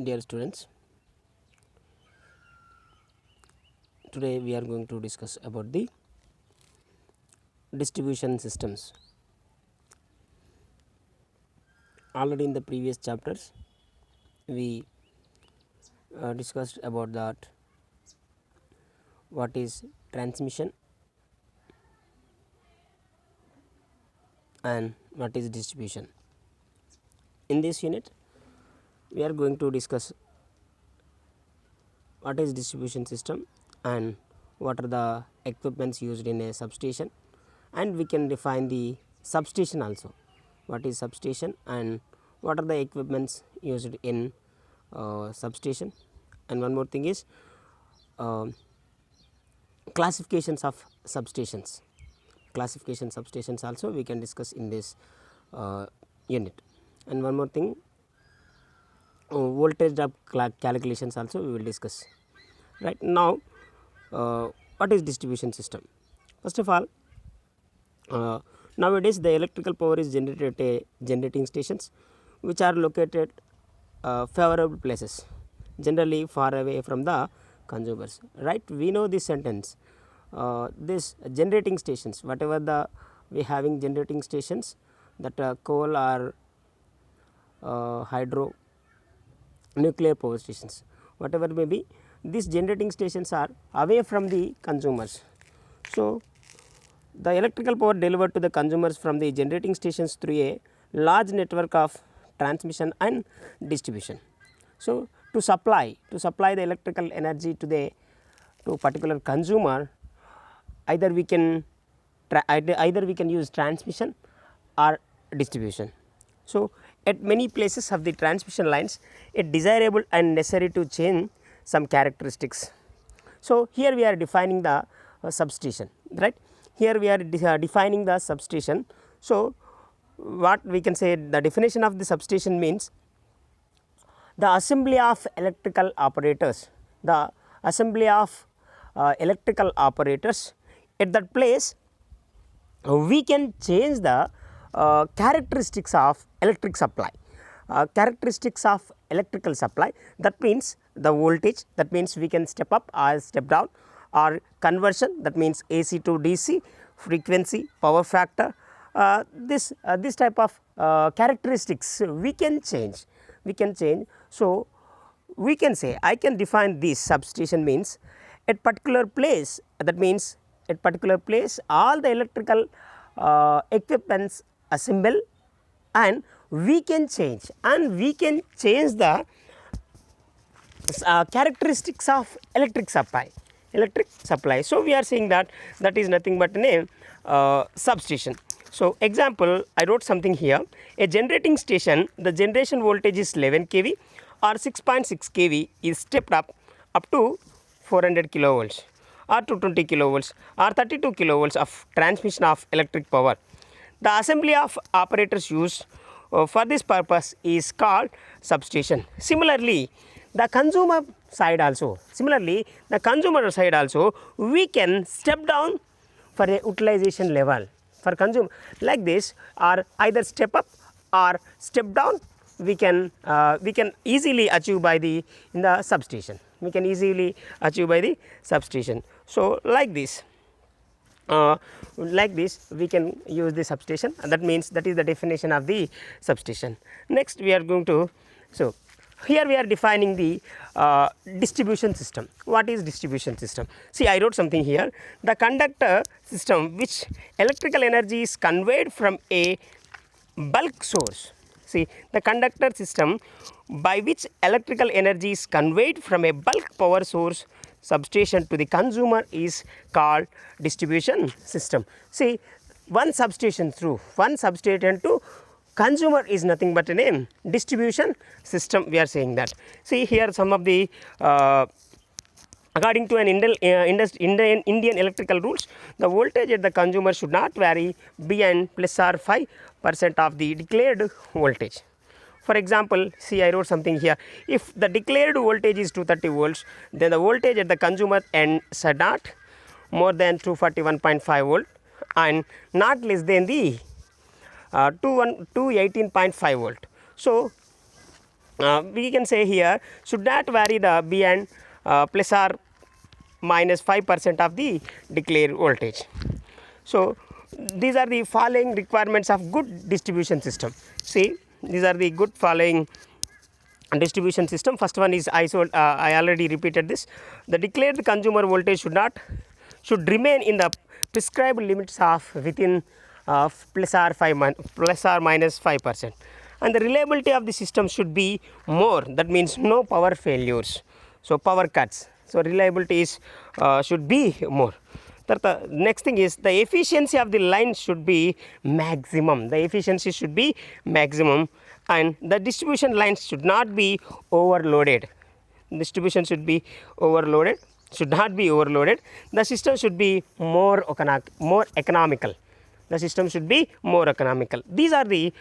Dear students, today we are going to discuss about the distribution systems. Already in the previous chapters we discussed about that what is transmission and what is distribution. In this unit we are going to discuss what is distribution system and what are the equipments used in a substation, and we can define the substation also. What is substation and what are the equipments used in substation, and one more thing is classifications of substations. Classification substations also we can discuss in this unit, and one more thing, voltage drop calculations also we will discuss. Right now, what is distribution system? First of all, nowadays the electrical power is generated at generating stations which are located favorable places, generally far away from the consumers. Right, we know this sentence. This generating stations, whatever the we having generating stations, that coal or hydro, nuclear power stations, whatever may be, these generating stations are away from the consumers. So, the electrical power delivered to the consumers from the generating stations through a large network of transmission and distribution. So, to supply the electrical energy to particular consumer, either we can use transmission or distribution. So, at many places of the transmission lines, it desirable and necessary to change some characteristics. So, here we are defining the substation, right. Here we are defining the substation. So, what we can say, the definition of the substation means the assembly of electrical operators, the assembly of electrical operators. At that place we can change the characteristics of electric supply, characteristics of electrical supply. That means the voltage, that means we can step up or step down, or conversion, that means AC to DC, frequency, power factor, this type of characteristics we can change. So, we can say, I can define this substation means at particular place, that means at particular place all the electrical equipments assemble, and we can change the characteristics of electric supply. So, we are saying that is nothing but a substation. So, example, I wrote something here. A generating station, the generation voltage is 11 kV or 6.6 kV is stepped up to 400 kilovolts or 220 kilovolts or 32 kilovolts of transmission of electric power. The assembly of operators used for this purpose is called substation. Similarly, the consumer side also, we can step down for a utilization level for consumer like this, or either step up or step down, we can easily achieve by the substation. So, like this we can use the substation, and that means that is the definition of the substation. Next we are going to, so here we are defining the distribution system. What is distribution system? See, I wrote something here. The conductor system which electrical energy is conveyed from a bulk source. See, the conductor system by which electrical energy is conveyed from a bulk power source substation to the consumer is called distribution system. See, one substation to consumer is nothing but a name, distribution system, we are saying that. See, here some of the according to an Indian electrical rules, the voltage at the consumer should not vary beyond plus or 5% of the declared voltage. For example, see, I wrote something here. If the declared voltage is 230 volts, then the voltage at the consumer end should not more than 241.5 volt and not less than the to 18.5 volt. So, we can say here should not vary the beyond plus or minus 5% of the declared voltage. So, these are the following requirements of good distribution system. See, these are the good following distribution system. First one is I already repeated this. The declared consumer voltage should remain in the prescribed limits of within plus or minus 5%, and the reliability of the system should be more, that means no power failures, so power cuts, so reliability is should be more. The next thing is the efficiency of the line should be maximum, the efficiency should be maximum, and the distribution lines should not be overloaded. Distribution should be overloaded, should not be overloaded. The system should be more economical. The system should be more economical. These are the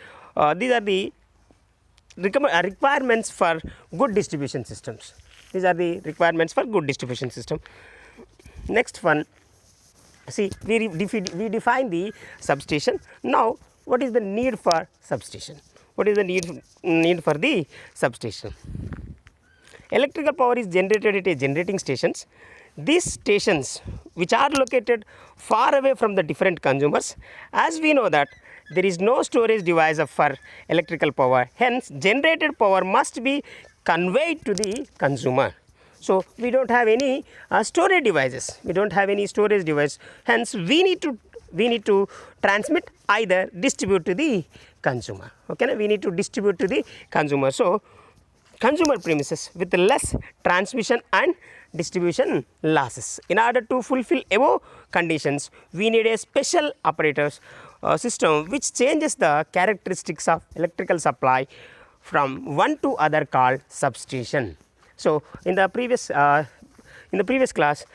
requirements for good distribution systems. These are the requirements for good distribution system. Next one, see, we define the substation. Now, what is the need for substation? What is the need for the substation? Electrical power is generated at a generating stations. These stations, which are located far away from the different consumers, as we know that there is no storage device for electrical power, hence generated power must be conveyed to the consumer. So, we do not have any storage devices, we do not have any storage device, hence we need to transmit, either distribute to the consumer. Okay, we need to distribute to the consumer. So, consumer premises with less transmission and distribution losses. In order to fulfill above conditions, we need a special apparatus system which changes the characteristics of electrical supply from one to other, called substation. So, in the previous class,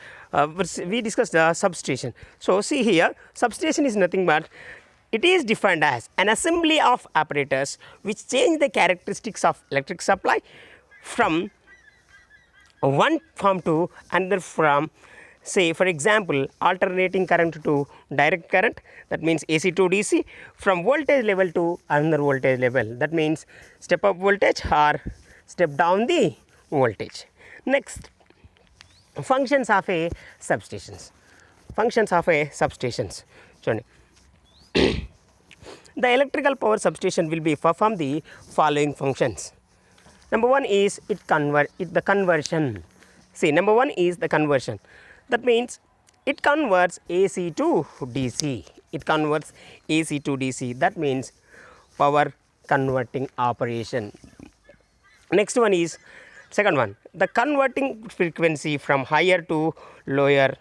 we discussed the substation. So, see here, substation is nothing but it is defined as an assembly of apparatus which change the characteristics of electric supply from one form to another form. Say, for example, alternating current to direct current, that means AC to DC, from voltage level to another voltage level, that means step up voltage or step down the voltage. Next, functions of a substations. Functions of a substations. The electrical power substation will be perform the following functions. Number one is the conversion. See, number one is the conversion. That means it converts AC to DC. It converts AC to DC. That means power converting operation. Next one is second one, the converting frequency from higher to lower,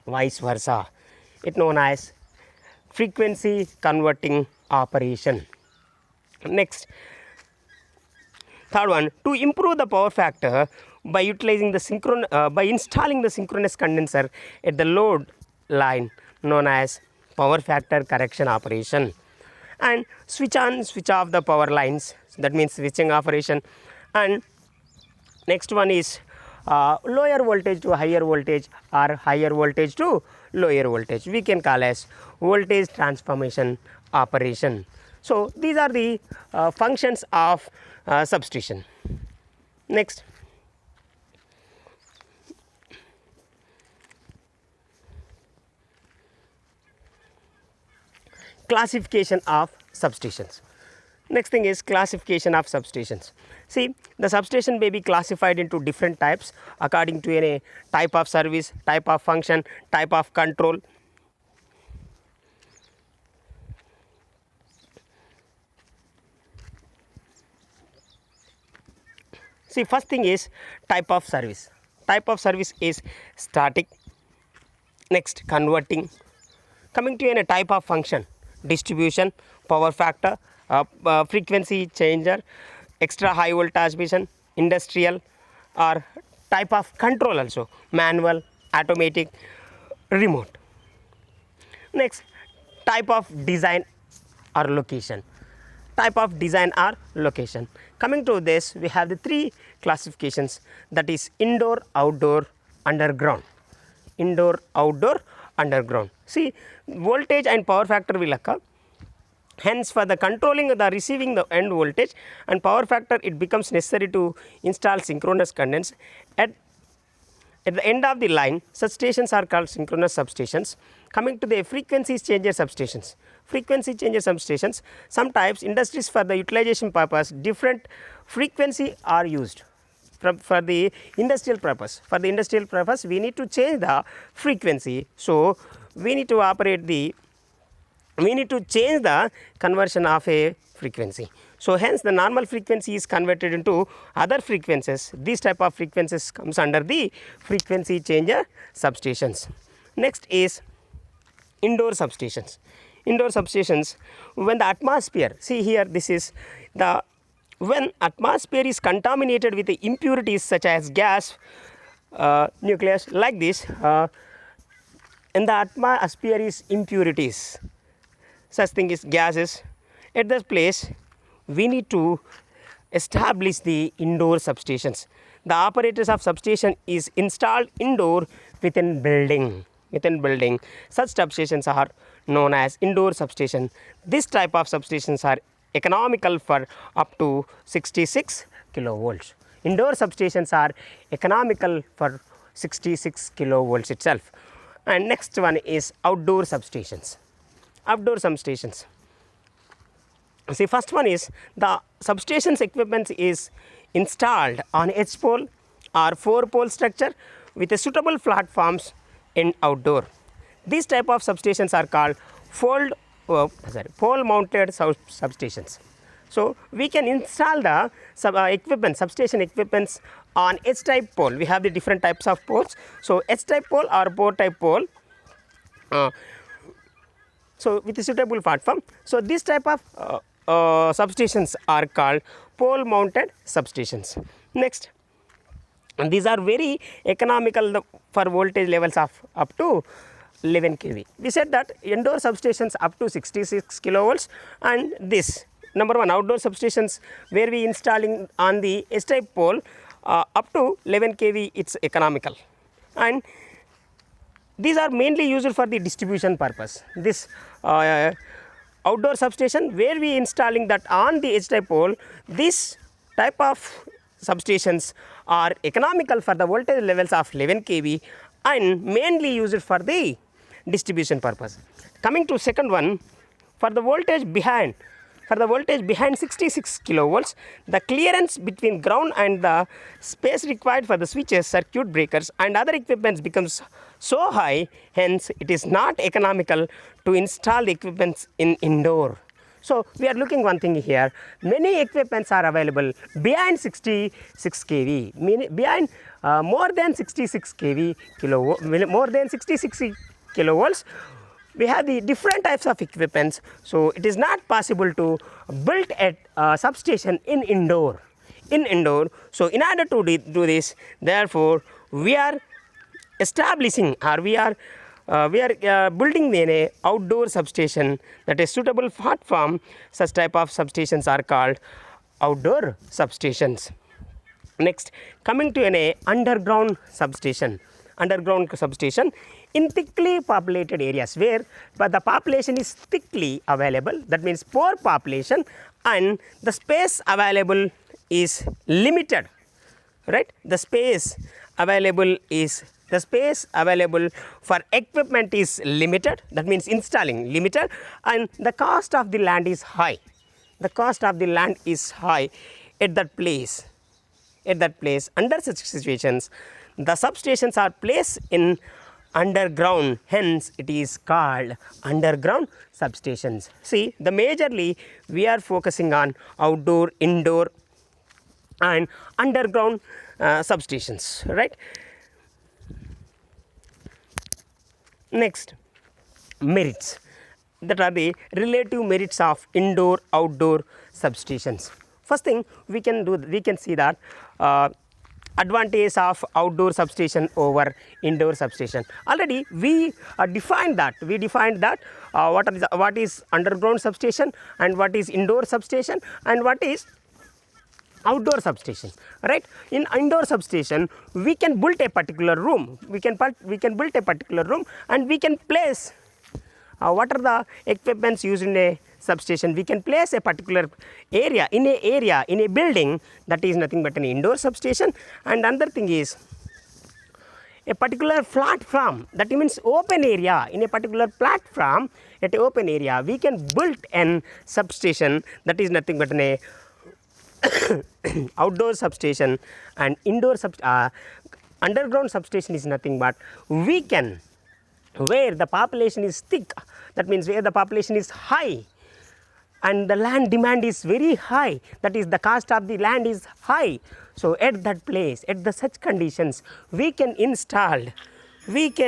vice versa. It known as frequency converting operation. Next, third one, to improve the power factor by utilizing the by installing the synchronous condenser at the load line, known as power factor correction operation. And switch on, switch off the power lines, that means switching operation. And next one is lower voltage to higher voltage or higher voltage to lower voltage, we can call as voltage transformation operation. So, these are the functions of substation. Next, classification of substations. Next thing is classification of substations. See, the substation may be classified into different types according to a type of service, type of function, type of control. See, first thing is type of service. Type of service is static. Next, converting. Coming to a type of function, distribution, power factor, frequency changer, extra high voltage transmission, industrial, or type of control also, manual, automatic, remote. Next, type of design or location. Type of design or location. Coming to this, we have the three classifications, that is indoor, outdoor, underground. Indoor, outdoor, underground. See, voltage and power factor will occur Hence, for the controlling the receiving the end voltage and power factor, it becomes necessary to install synchronous condense. At the end of the line, such stations are called synchronous substations. Coming to the frequency changer substations. Frequency changer substations, some types industries for the utilization purpose, different frequency are used. For the industrial purpose. For the industrial purpose, we need to change the frequency. So, we need to change the conversion of a frequency. So, hence the normal frequency is converted into other frequencies. These type of frequencies comes under the frequency changer substations. Next is indoor substations. Indoor substations, when the atmosphere, see here, this is the, when atmosphere is contaminated with the impurities such as gas, nucleus, like this, in the atmosphere is impurities, such thing is gases. At this place, we need to establish the indoor substations. The operators of substation is installed indoor within building. Such substations are known as indoor substation. This type of substations are economical for up to 66 kilovolts. Indoor substations are economical for 66 kilovolts itself. And next one is outdoor substations. Outdoor substations. See, first one is the substations equipment is installed on H pole or 4 pole structure with a suitable platforms in outdoor. These type of substations are called pole mounted substations. So, we can install the substation equipments on H type pole. We have the different types of poles. So, H type pole or 4 type pole. So, with a suitable platform. So, this type of substations are called pole mounted substations. Next, and these are very economical for voltage levels of up to 11 kV. We said that indoor substations up to 66 kilovolts, and this number one outdoor substations where we installing on the S type pole up to 11 kV, it's economical, and these are mainly used for the distribution purpose. This outdoor substation where we installing that on the H type pole, this type of substations are economical for the voltage levels of 11 kV and mainly used for the distribution purpose. Coming to second one, for the voltage behind 66 kilovolts, the clearance between ground and the space required for the switches, circuit breakers and other equipments becomes so high, hence it is not economical to install the equipments in indoor. So, we are looking one thing here, many equipments are available behind 66 kV, behind more than 66 kV, more than 66 kilovolts. We have the different types of equipments. So, it is not possible to build a substation in indoor. So, in order to do this, therefore, we are establishing or we are building an outdoor substation that is suitable platform. Such type of substations are called outdoor substations. Next, coming to an underground substation. Underground substation in thickly populated areas where the population is thickly available, that means poor population, and the space available is limited, right? The space available for equipment is limited, that means installing limited, and the cost of the land is high. The cost of the land is high at that place. Under such situations, the substations are placed in underground, hence it is called underground substations. See, the majorly we are focusing on outdoor, indoor and underground substations, right? Next, merits, that are the relative merits of indoor outdoor substations. First thing we can see that advantage of outdoor substation over indoor substation. Already we defined that. What is underground substation and what is indoor substation and what is outdoor substation, right? In indoor substation, we can build a particular room. We can build a particular room and we can place what are the equipments used in a substation, we can place a particular area in a building, that is nothing but an indoor substation. And another thing is a particular platform, that means open area. In a particular platform at open area, we can build an substation, that is nothing but an outdoor substation. And underground substation is nothing but we can, where the population is thick, that means where the population is high and the land demand is very high, that is the cost of the land is high. So at that place, at the such conditions, we can install the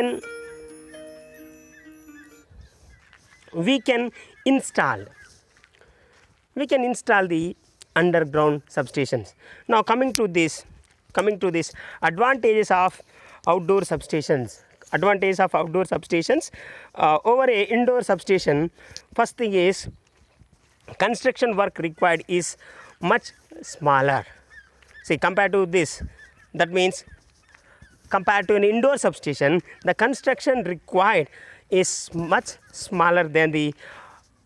underground substations. Now coming to this advantages of outdoor substations. Advantage of outdoor substations over a indoor substation. First thing is construction work required is much smaller. See, compared to this, that means compared to an indoor substation, the construction required is much smaller than the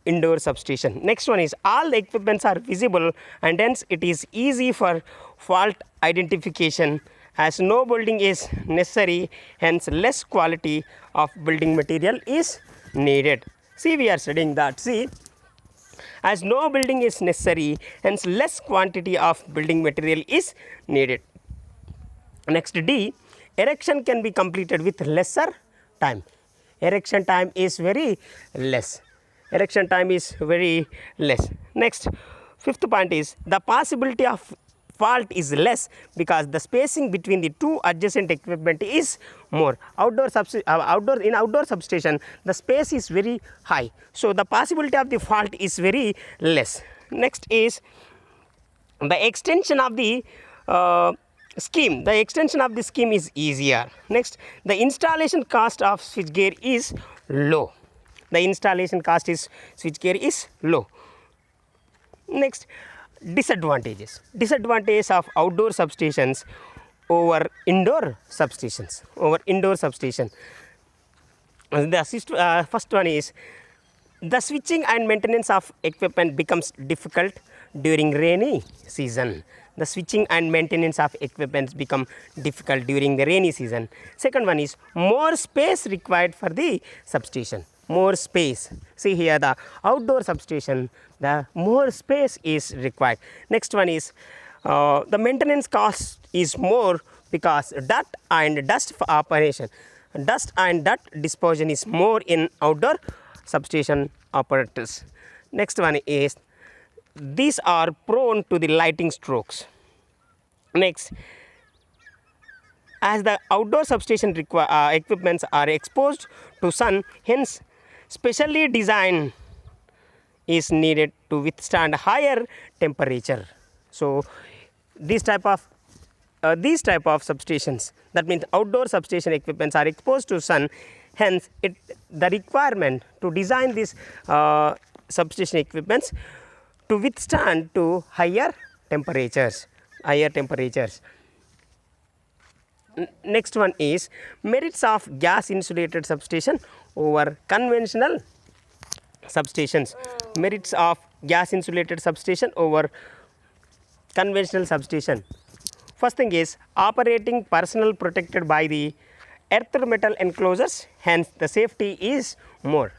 indoor substation. Next one is all the equipments are visible and hence it is easy for fault identification, as no building is necessary, hence less quality of building material is needed. See, we are studying that. See, as no building is necessary, hence less quantity of building material is needed. Next, D, erection can be completed with lesser time. Erection time is very less. Erection time is very less. Next, fifth point is the possibility of fault is less because the spacing between the two adjacent equipment is more. Outdoor substation, the space is very high, so the possibility of the fault is very less. Next is the extension of the scheme. The extension of the scheme is easier. Next, the installation cost of switchgear is low. The installation cost is switchgear is low. Next, disadvantages. Disadvantages of outdoor substations over indoor substations. The first one is the switching and maintenance of equipment becomes difficult during rainy season. The switching and maintenance of equipment become difficult during the rainy season. Second one is more space required for the substation. More space. See here, the outdoor substation, the more space is required. Next one is the maintenance cost is more because dust and dust dispersion is more in outdoor substation operators. Next one is these are prone to the lighting strokes. Next, as the outdoor substation equipments are exposed to sun, hence specially designed is needed to withstand higher temperature. So these type of substations, that means outdoor substation equipments are exposed to sun, hence the requirement to design these substation equipments to withstand to higher temperatures. Next one is merits of gas insulated substation over conventional substations. Merits of gas insulated substation over conventional substation. First thing is operating personnel protected by the earth metal enclosures, hence the safety is more.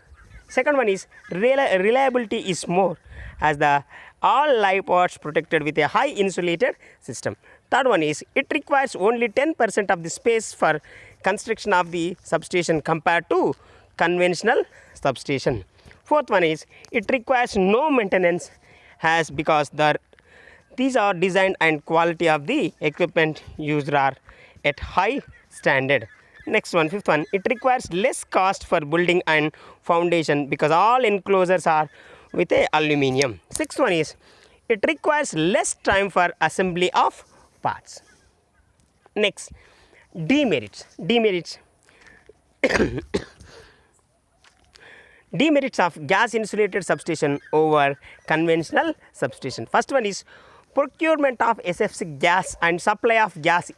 Second one is reliability is more, as the all live parts protected with a high insulated system. Third one is it requires only 10% of the space for construction of the substation compared to conventional substation. Fourth one is it requires no maintenance, as because these are designed and quality of the equipment used are at high standard. Next one, fifth one, it requires less cost for building and foundation because all enclosures are with a aluminium. Sixth one is it requires less time for assembly of parts. Next, demerits. Demerits of gas insulated substation over conventional substation. First one is procurement of SF6 gas and supply of gas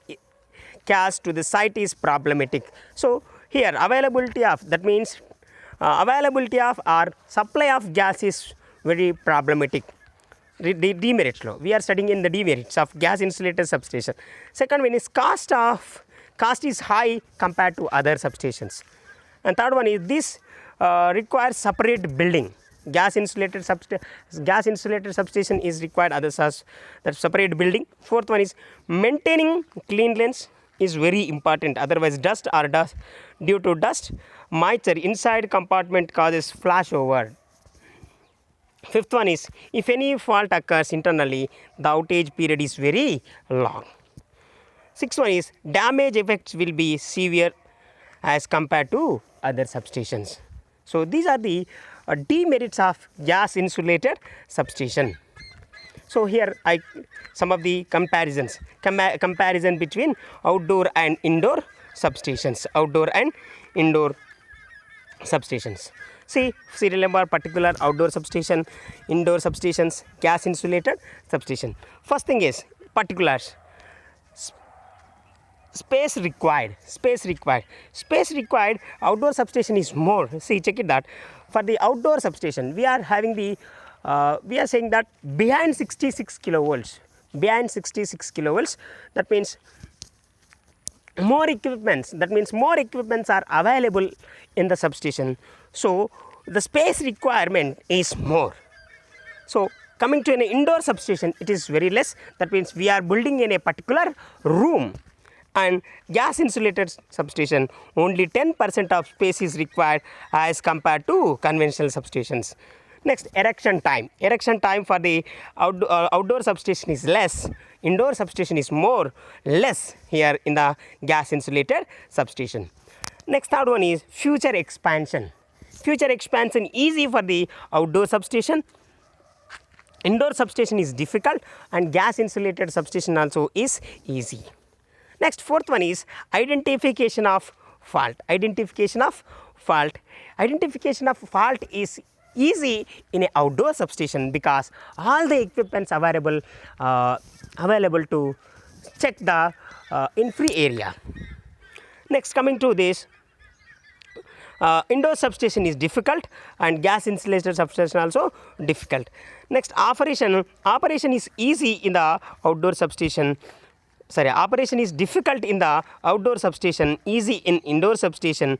to the site is problematic. So here availability of, that means availability of or supply of gas is very problematic. Demerits low. We are studying in the demerits of gas insulated substation. Second one is cost is high compared to other substations. And third one is this requires separate building. Gas insulated substation is required, others as that separate building. Fourth one is maintaining cleanliness is very important, otherwise dust due to dust moisture inside compartment causes flashover. Fifth one is if any fault occurs internally, the outage period is very long. Sixth one is damage effects will be severe as compared to other substations. So these are the demerits of gas insulated substation. So here some of the comparison between outdoor and indoor substations. See serial number, particular, outdoor substation, indoor substations, gas insulated substation. First thing is particulars. Space required, outdoor substation is more. See, check it out. For the outdoor substation, we are having the we are saying that behind 66 kilovolts, that means more equipments, are available in the substation. So the space requirement is more. So coming to an indoor substation, it is very less. That means we are building in a particular room. And gas insulated substation, only 10% of space is required as compared to conventional substations. Next, erection time. Erection time for the outdoor substation is less. Indoor substation is less here in the gas insulated substation. Next, third one is future expansion. Future expansion easy for the outdoor substation. Indoor substation is difficult, and gas insulated substation also is easy. Next, fourth one is identification of fault. Identification of fault is easy in an outdoor substation because all the equipments available to check the in free area. Next, coming to this, indoor substation is difficult and gas insulated substation also difficult. Next, operation is easy in the outdoor substation. Operation is difficult in the outdoor substation, easy in indoor substation,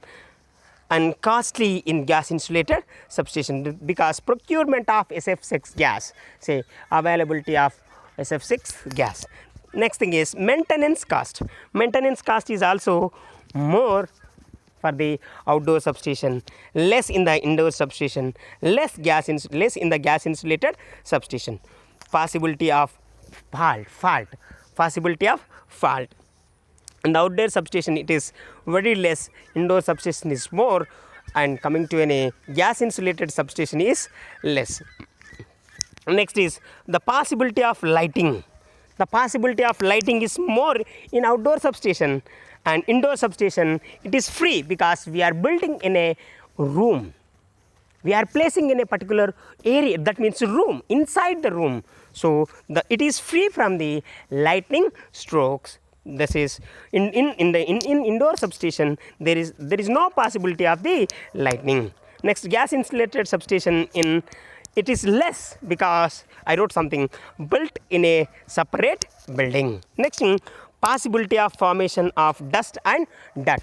and costly in gas insulated substation because procurement of SF6 gas, availability of SF6 gas. Next thing is maintenance cost. Maintenance cost is also more for the outdoor substation, less in the indoor substation, less in the gas insulated substation. Possibility of fault. In the outdoor substation it is very less, indoor substation is more, and coming to a gas insulated substation is less. Next is the possibility of lighting. The possibility of lighting is more in outdoor substation, and indoor substation it is free because we are building in a room. We are placing in a particular area, that means room, inside the room. So it is free from the lightning strokes. This is in indoor substation there is no possibility of the lightning. Next, gas insulated substation it is less because I wrote something built in a separate building. Next, possibility of formation of dust and dirt.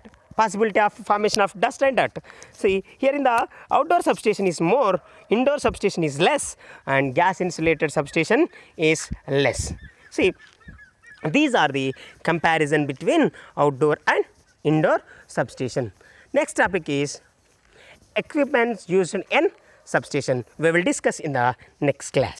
See, here in the outdoor substation is more, indoor substation is less, and gas insulated substation is less. See, these are the comparison between outdoor and indoor substation. Next topic is equipment used in substation. We will discuss in the next class.